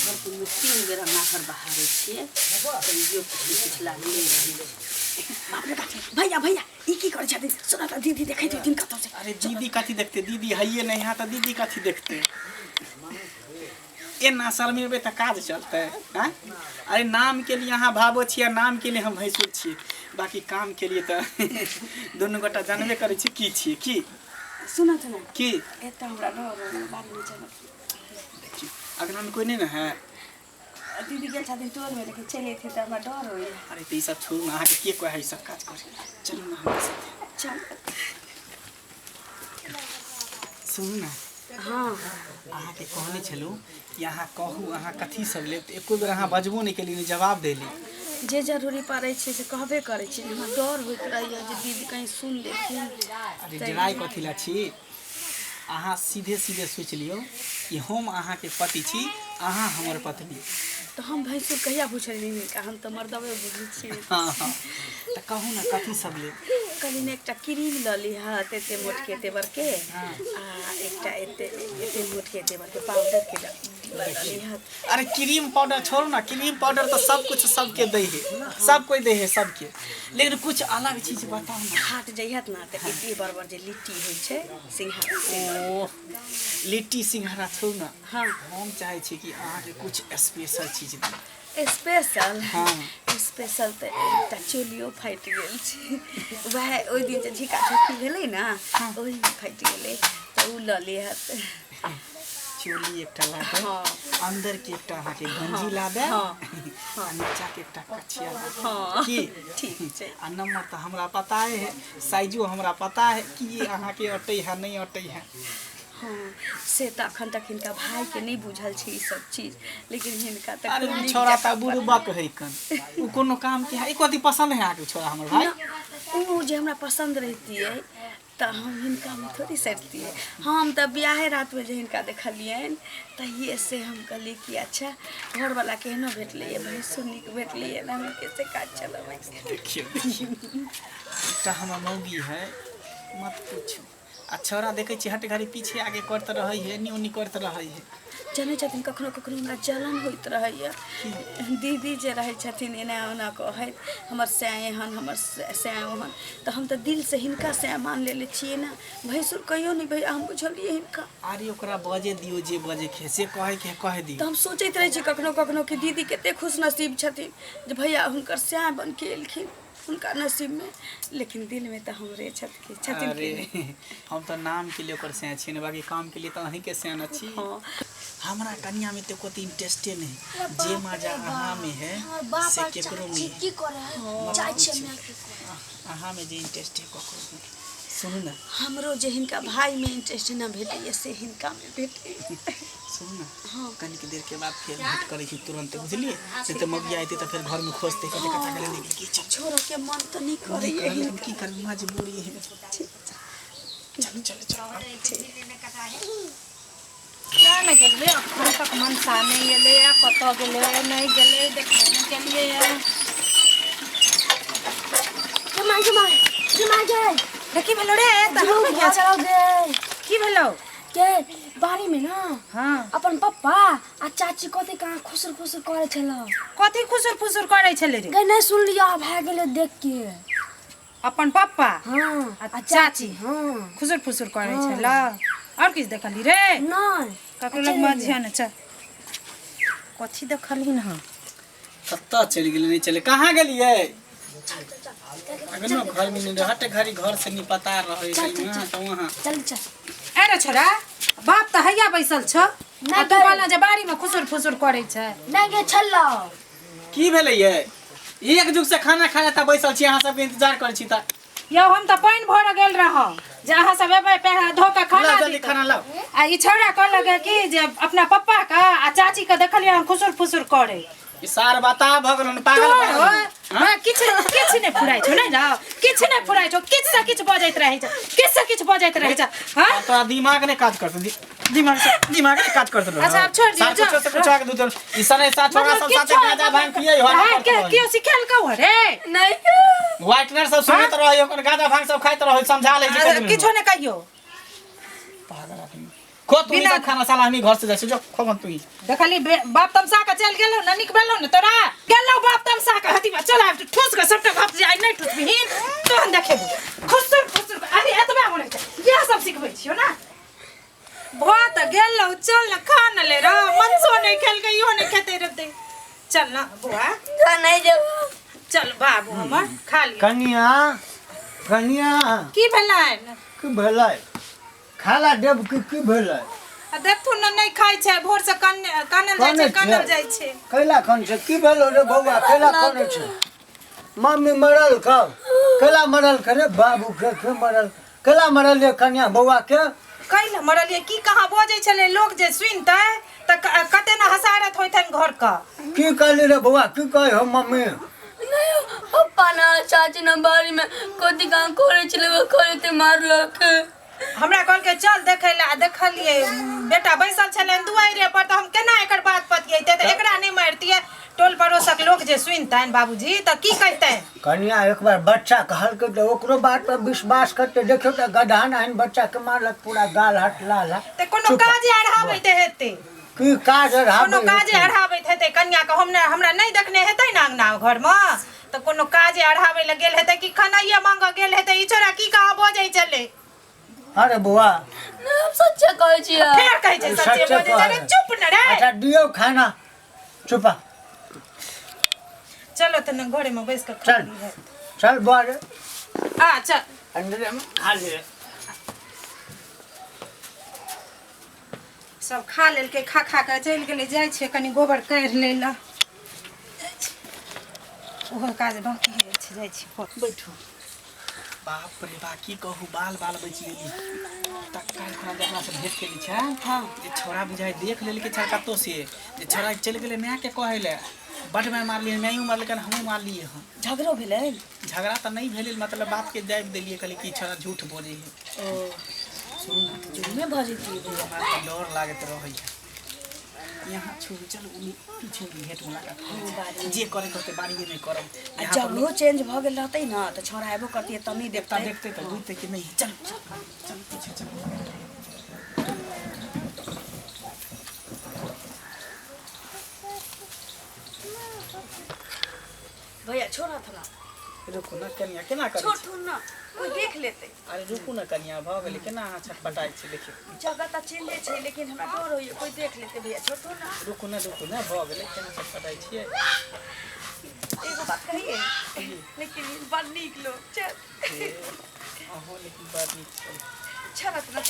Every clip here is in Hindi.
भरपूर में 3 बेर हम नाखर बहारे छिए तो यो कुछ लागले रही भैया भैया ई की करे छथि सुना त दीदी देखै छै दिन कतौ से अरे दीदी कथी देखते दीदी हइए नहीं यहाँ तो दीदी कथी देखते एना शर्मेबे तो काज चलते हैं। अरे नाम के लिए यहाँ भावो छियै नाम के लिए हम भैंसुर छियै बाकी काम के लिए तो दोनों गोटा जानबे करे छी की छियै की सुना त ना की एता हमरा डर बारी में चल देखिए अगला में कोई नहीं ना है दीदी गेल छथिन तोर में लेकिन चले थे त हमरा डर होई अरे तो सब छोड़ ना आके के कोई है सब काज करे चलो ना हमारे साथ चल सुन ना हां अहाँ के कहने छलू यहाँ कहू अहाँ कथी सब ले एको बेर अहाँ बजबो नहीं केली जवाब देली जे जरूरी पड़े छै से कहबे करे छै हमरा डर होइत रहैया जे दीदी कहीं सुन लेथिन अरे डराई कथी ला छी अहाँ सीधे सीधे सोच लियो कि हम अहाँ के पति छी अहाँ हमर पत्नी तो हम भैंसुर कहिया पूछलिए का हम तो मर्दवे बुझै छी हां हां त कहू ना कथी सब ले कलिन एकटा क्रीम लली हां एते मोट के एते बर के आ एकटा एते मोट के एते बर के पाउडर के लली हां अरे क्रीम पाउडर छोड़ो ना क्रीम पाउडर तो सब कुछ सबके दे है सब कोई दे है सबके लेकिन कुछ अलग चीज बताओ ना हाट जइहत ना त एते बरबर जे लिट्टी होय छै सिंघाड़ा ओ लिट्टी सिंघाड़ा छोड़ ना हां हम चाहे छी कि अहाँ के कुछ स्पेशल चीज दे स्पेशल हां स्पेशल त एकटा चोलियो फाइट गेल छै वह ओइ दिन जे झिका छुट्टी भेलै ना ओइ में फाइट गेलै त उ लली हात चोली एकटा ला दे हां अंदर के एकटा अहाँ के गंजी ला दे हां नीचा के एकटा कछिया ला हां की ठीक छै आ नंबर तो हमरा पता है साइजो हमरा पता है कि अहाँ के अटै है नहीं अटै है हां से त अखन तक हिनका भाई के नहीं बुझल छै ई सब चीज लेकिन हिनका तक अरे छोरा त बुड़बक है कन उ कोनो काम के है ई कथि पसंद है आके छोरा हमर भाई उ जे हमरा पसंद रहती है त हम हिनका में थोड़ी सटती है हम त ब्याहे रात में जे हिनका देखलियन त ये से हम कहली कि अच्छा घर वाला केहनो भेटले है भाई सुनिक भेटले है ना हम कैसे काज चलबै देखियो एकटा हमर मौगी है मत पूछो आ छोरा देखे छी हट घड़ी पीछे आगे करत रहै है एनी ओनी करत रहै है जाने छथिन कखनो कखनो हमरा जलन होइत रहैया दीदी जे रहै छथिन एना ओना कहैत हमर सैं हन हमर सैं हन त हम त दिल से हिनका सैं मान लेले छियै ना भैंसुर कहियो नहीं भैया हम बुझलिए हिनका अरे ओकरा बजे दियो जे बजे के से कहे के कह दियो त हम सोचैत रहे छी कखनो कखनो कि दीदी कते खुश नसीब छथिन जे भैया हुनकर सैं बन के एलखिन उनका नसीब में लेकिन दिल में तो हमरे छथिन अरे हम तो नाम के लिए ओकर सैं छी बाकी काम के लिए तो अहीं के सैं छी हां हमरा कन्या में तो कोई इंटरेस्टे नहीं जे मजा अहाँ में है से केकरो में की करे चाय छै मैं अहाँ में जे इंटरेस्ट है ककरो सुनु ना हमरो जे हिनका भाई में इंटरेस्ट ना भेटैया से हिनका में भेटै सुनु ना हां कनी के देर के बाद फिर भेट करै छी तुरंत बुझलिए से तो मगिया आइते तो फिर घर में खोजते कते कता गले निकल की छोरा के मन तो नहीं करैया हम की कर मजबूरी है चल चल चल ना गेले अखन तक मनसा नहीं गेले कत गेले नहीं गेले देखने के लिए जमा गए देखी भेलो रे त चलो गे की भेलो के बारी में ना हां अपन पप्पा आ चाची कते कहां खुसुर खुसुर करे छला कथि खुसुर फुसुर करे छले रे गे नहीं सुन लिया भाग गेले देख के अपन पप्पा हां आ चाची हां खुसुर फुसुर करे छला और किछ देखली रे नहीं ककरो लग मजिया न छ कथि देखली न कत्ता चल गेल नहीं चले कहां गेलिए अगर न घर में नहीं हट घरी घर से नहीं पता रहे वहां तो वहां चल चल अरे छोरा बाप त हैया बैसल छ आ तू वाला जे बाड़ी में खुसुर फुसुर करे छ नहीं गे छल्ला की भेलै ये एक जुग से खाना खाया था बैसल छी अहाँ सब के इंतजार कर छी त यो हम त पाइन भर गेल रह जे अहाँ सब एबे पैरा धो के खाना जल्दी खाना लाओ आ ई छोरा कह लगे कि जे अपना पप्पा का आ चाची का देखलिए खुसुर फुसुर करे ई सार बता भगलन पागल हां किछ ने फुराइ छ नै र किछ ने फुराइ छ किछ से किछ बजैत रहै छ किछ से किछ बजैत रहै छ हां तो दिमाग ने काज करत दिमाग ने काज करत अच्छा अब छोड़ दियो जा कुछ आगे दूध ई सने साथ छोरा सब साथे गाजा भांग पिए हो हां के सिखाल कहू रे नहीं व्हाइटनर सब सुनत रहियो ओकर गाजा भांग सब खाइत रहियो समझा ले किछो ने कहियो पागल आदमी खो तू ही खाना साला हमी घर से जाए जो खो तू ही देखली बाप तमसा के चल गेलो न निकबेलो न तोरा गेलो बाप तमसा के हती चल आ ठोस के सबटा बाप जाय नहीं ठोस बिहीन तो हम देखेबो खुसुर अरे एतबे मोरे ये सब सिखबै छियो ना बहुत गेलो चल न खा न ले रो मनसो नहीं खेल के इहो नहीं खेते रहते चल ना बुआ नहीं जाओ चल बाबू हमर खा लियो कनिया की भेलै की भेलै खाला देव की भेलै आ देखथु न नहीं खाइ छै भोर से कानल जाइ छै कैला खन छै की भेलो रे बौआ कैला खन छै मम्मी मरल का कैला मरल करे बाबू के मरल कैला मरल रे कन्या बौआ के कैला मरल ये की कहाँ बजै छले लोग जे सुनतै त कते न हसारत होइतन घर का की कहली रे बौआ की कहे हो मम्मी नहीं पप्पा ना चाची ना बारी में कोती काम करे चले वो करे ते मारलक हमरा कहल के चल देखैला देखलिए बेटा बैसल छले दुआरे पर त हम केना एकर बात पतियै त एकरा नहीं मारतिए टोल पड़ोसक लोग जे सुनतैन बाबूजी त की कहतै कन्या एक बार बच्चा कहल के ओकरो बात पर विश्वास करते देखियो त गधा नाइन बच्चा के मारलक पूरा गाल हट लाल त कोनो काज अढ़ाबैत हेतै की काज कोनो काज अढ़ाबैत हेतै कन्या के हमरा नहीं देखने हेतै ना अंगना घर में त कोनो काज अढ़ाबै ल गेल हेतै कि खानाइए मांग गेल हेतै ई छोरा की कहाँ बजै चले अरे बुआ हम सच्चा कहै छियै फेर कहै छै सच्चे बजै रे चुप न रे अच्छा दियो खाना चुपा चलो त न घरे में बैस के खा चल ली चल बार आ चल अंदर में खा ले सब खा लेल के खा के चल गेले जाय छै कनी गोबर काढ़ लेला ओहो काज बाकी है जाय छै बैठो बाप रे बा की कहू बाल बच गेली तक काल खाना देखला से भेट केली छै हां जे छोरा बुझाय देख लेल के छै कत्तो से जे छोरा चल गेले मैं के कहैले बड मैं मारली मैं मार लेकिन हम मार लिए हम झगड़ो भेलै झगड़ा त नहीं भेल मतलब बात के दाब देलिए कहली की छोरा झूठ बोले है ओ सुन ना तो जुमे भजिती हमरा त डर लागत रहै है यहाँ छोड़ चल पीछे भेट मुलाकात जे करे करते बाड़ीए में करब जब वो चेंज भ गेल रहतै ना त छोरा आबो करतिए त नहीं देखते तो बुझते कि नहीं चल पीछे चल भैया छोड़ा था ना रुकू ना कन्या केना करै छोड़ थू ना कोई देख लेते अरे रुकू ना कन्या भ गेलै केना अहाँ छटपटाइ छी देखियो जगह त चेंजे छै लेकिन हमरा डर होइए कोई देख लेते भैया छोड़ थू ना रुकू ना भ गेलै केना छटपटाइ छियै एगो बात कहिए लेकिन बड़ नीक लोग चल अहो लेकिन बात नीक छै छोड़त ना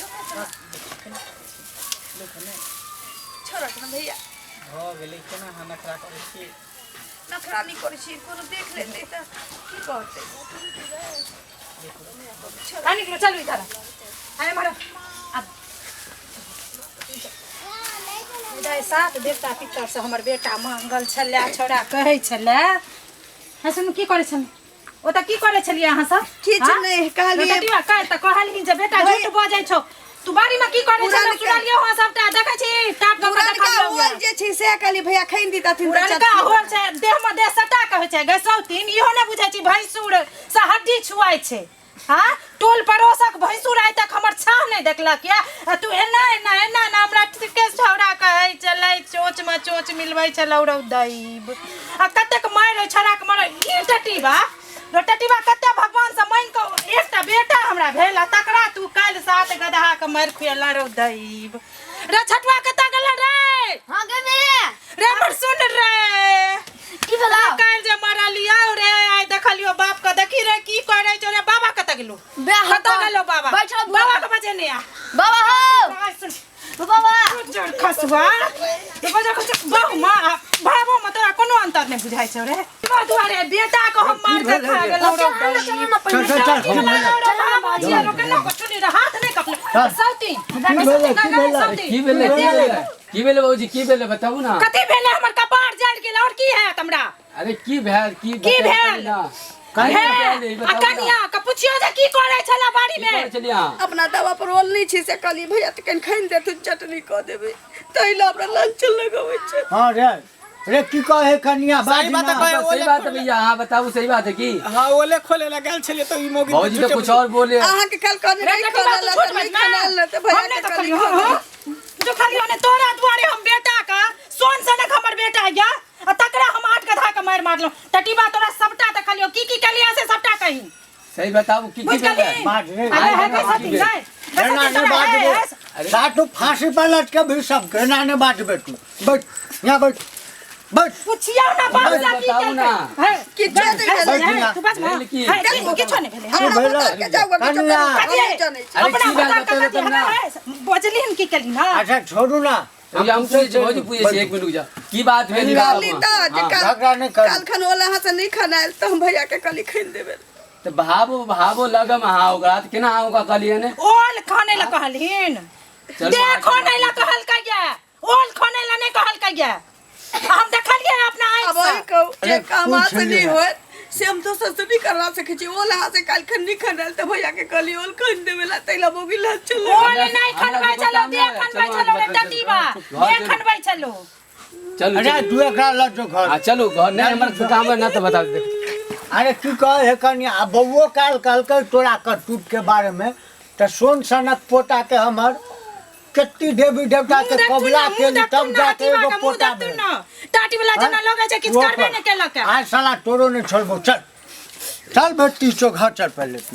रुकू ना छोड़त ना भैया भ गेलै केना अहाँ नखरा करै छी नखरा नहीं करे छी कोनो देख लेते त की कहते रानी के चल इधर अरे मारो जय साथ देवता पितर से हमर बेटा मंगल छले छोरा कहै छले हसन की करे छन ओ त की करे छलिए अहाँ सब किछ नहीं कहलिए बेटिया कह त कहलिन जे बेटा झूठ बजै छौ तू बाड़ी में की करे छले सुनालियो हां सबटा देखै छी टाप के देखलियो होल जे छी से कहली भैया खैन दी तथिन त पुरनका होल छै देह में देह सटा कहै छै गसौतीन इहो ने बुझै छी भैंसुर से हड्डी छुआइ छै हां टोल पड़ोसक भैंसुर आइ तक हमर छाह नहीं देखलक या तू एना हमरा के छौड़ा कहै चलै चोच में चोच मिलबै छलौ रौ दैब आ कतेक मारै छड़ा के मारै ई टटीबा रोटटीबा कते भगवान से मांग के एकटा बेटा हमरा भेल तकरा तू काल साथ गदहा के मार खुएला रौ दैब रे छटवा कत गेल रे हां गे मेरे रे पर सुन रे की भेला काल जे मारलिया रे आइ देखलियो बाप के देखी रे की करे छौ रे बाबा कत गेलो कत गेलो बाबा बाबा के बजे ने आ बाबा हो सुन बाबा जड़ खसवा तो बजा खस बाबू मां बाबू में तोरा कोनो अंतर नहीं बुझाइ छौ रे दुआरे बेटा को हम मार के खा गेलो रे चल हाथ नहीं कपले सौती की भेले बाबूजी की भेले बताबू ना कथि भेले हमर कपार जड़ गेल और की है हमरा अरे की भेल कनिया के पुछियो जे की करे छला बाड़ी में चलिया अपना दवा पर रोल नहीं छी से कहली भैया त कन खैन दे तू चटनी क देबे तैला हमरा लंचल लगावे छै हां रे की कहे कन्या सही बात है सही बात है भैया हां बताबू सही बात है की हां ओले खोले लगल छले तो ई मोगी बाबूजी तो कुछ और बोले अहाँ के कल कहने नहीं खाना ला त नहीं खाना ला त भैया के कहली जो खाली होने तोरा दुआरे हम बेटा का सोन सनक हमर बेटा गया आ तकरा हम 8 गधा के मारलो टटीबा तोरा सबटा देखलियो की कलिया से सबटा कही सही बताओ की भेले बात रे अरे है कैसा दिन है केना ने बात बे साटू फांसी पर लटके भी सब केना ने बात बेटू बैठ यहाँ बैठ पूछियो ना बात अरे की बताओ ना। है कि जे है तू बस भेल की? है किछो नहीं भेले की भेल कन्या अरे अपना की बात बता बताओ तुम ना बजली हम की कली ना अच्छा छोड़ू ना भौजी हम भौजी पूछे छी 1 मिनट रुक जा की बात भेल झगड़ा नहीं कर काल खन वाला हां से नहीं खाना तो हम भैया के कली खरीद देबे तो भावो लगम हां ओकरा त केना हां का कहलिए ने ओल खाने ला कहलिन देखो नहीं ला कहल का गया ओल खाने ला नहीं कहल का गया हम देखलिए अपना अब आँख वही से कहू जे काम पूछ से नहीं लिया। होय से हम तो सस नहीं करवा सके छी ओला हां से काल खन नहीं खाना तो भैया के कली ओल खरीद देबे ला तैला मोगी ला चलो ओल नहीं खनवाई चलो दे खनवाई चलो रे टटीबा दे खनवाई चलो चलो अरे तू एकरा लजो घर हां चलो घर नहीं हमर काम है ना तो बता दे अरे की कहे है कन्या आ बउओ काल कहलकै तोरा करतूत के बारे में त सोन सनक पोता के हमर कत्ती देवी देवता के कबला के तब जाके एगो पोता भेल टाटी वाला जना लगे छै किछ करबे नहीं केलक आज साला तोरो नहीं छोड़बो चल चल बेटी चो घर चल पहले तू